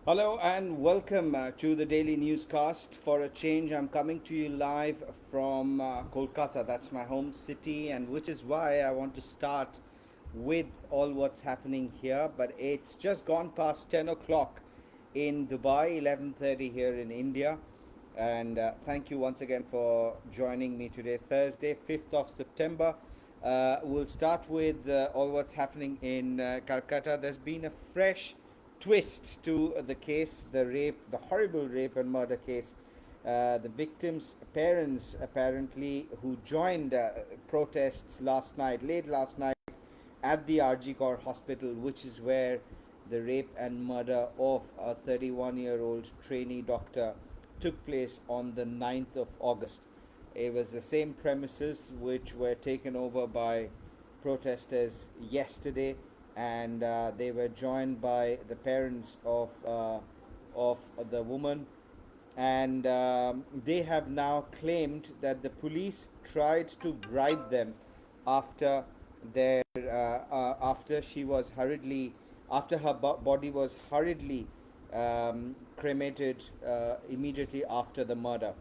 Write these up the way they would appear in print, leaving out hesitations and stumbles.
Hello and welcome to the Daily Newscast. For a change, I'm coming to you live from Kolkata. That's my home city, and which is why I want to start with all what's happening here. But it's just gone past 10 o'clock in Dubai, 11:30 here in India. And thank you once again for joining me today, Thursday, 5th of September. We'll start with all what's happening in Calcutta. There's been a fresh twist to the case, the rape, the horrible rape and murder case. The victims' parents, apparently, who joined protests last night, late last night, at the RG Kaur Hospital, which is where the rape and murder of a 31-year-old trainee doctor took place on the 9th of August. It was the same premises which were taken over by protesters yesterday, and they were joined by the parents of the woman, and they have now claimed that the police tried to bribe them after after she was hurriedly after her body was hurriedly cremated immediately after the murder.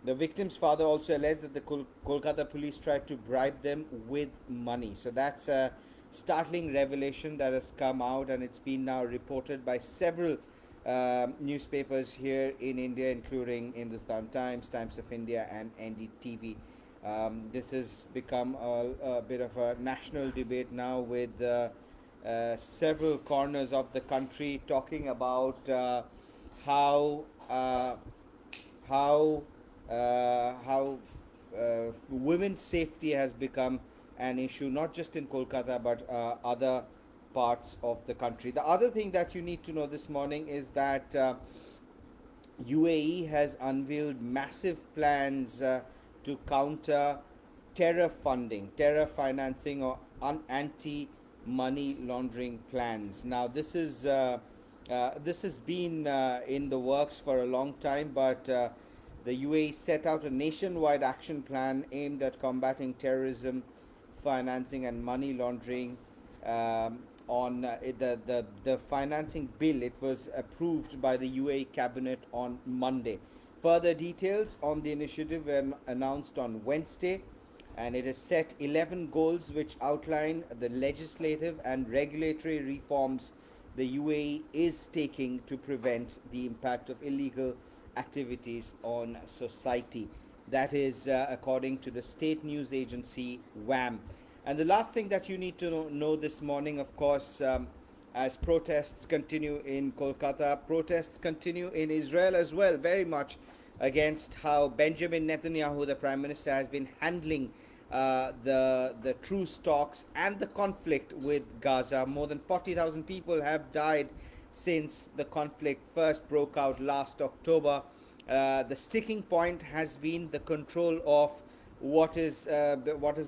The victim's father also alleged that the Kolkata police tried to bribe them with money. So that's a startling revelation that has come out, and it's been now reported by several newspapers here in India, including Hindustan Times, Times of India, and NDTV. This has become a bit of a national debate now, with several corners of the country talking about how uh, how how women's safety has become an issue, not just in Kolkata but other parts of the country. The other thing that you need to know this morning is that UAE has unveiled massive plans to counter terror funding, terror financing, or anti money laundering plans. Now, this has been in the works for a long time, but the UAE set out a nationwide action plan aimed at combating terrorism, financing, and money laundering. On the financing bill, it was approved by the UAE cabinet on Monday. Further details on the initiative were announced on Wednesday, and it has set 11 goals which outline the legislative and regulatory reforms the UAE is taking to prevent the impact of illegal activities on society. That is according to the state news agency WAM. And the last thing that you need to know this morning, of course, as protests continue in Kolkata, protests continue in Israel as well, very much against how Benjamin Netanyahu, the Prime Minister, has been handling the truce talks and the conflict with Gaza. More than 40,000 people have died since the conflict first broke out last October. The sticking point has been the control of what has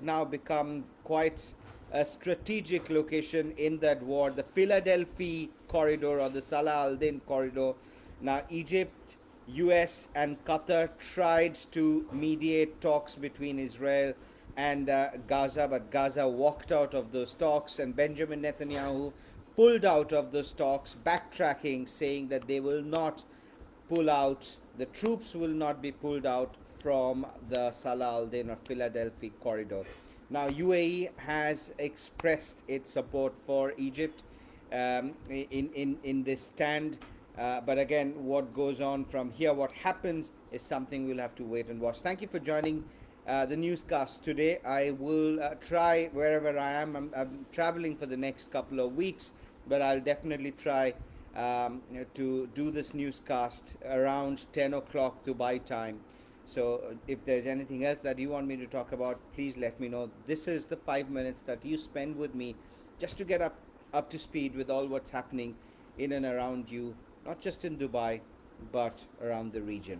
now become quite a strategic location in that war, the Philadelphi Corridor, or the Salah al-Din Corridor. Now, Egypt, US, and Qatar tried to mediate talks between Israel and Gaza, but Gaza walked out of those talks, and Benjamin Netanyahu pulled out of those talks, backtracking, saying that they will not pull out, the troops will not be pulled out from the Salah al Din or Philadelphia corridor. Now, UAE has expressed its support for Egypt in this stand. But again, what goes on from here, what happens, is something we'll have to wait and watch. Thank you for joining the newscast today. I will try wherever I am. I'm traveling for the next couple of weeks, but I'll definitely try to do this newscast around 10 o'clock Dubai time. So if there's anything else that you want me to talk about, please let me know. This is the 5 minutes that you spend with me just to get up to speed with all what's happening in and around you, not just in Dubai, but around the region.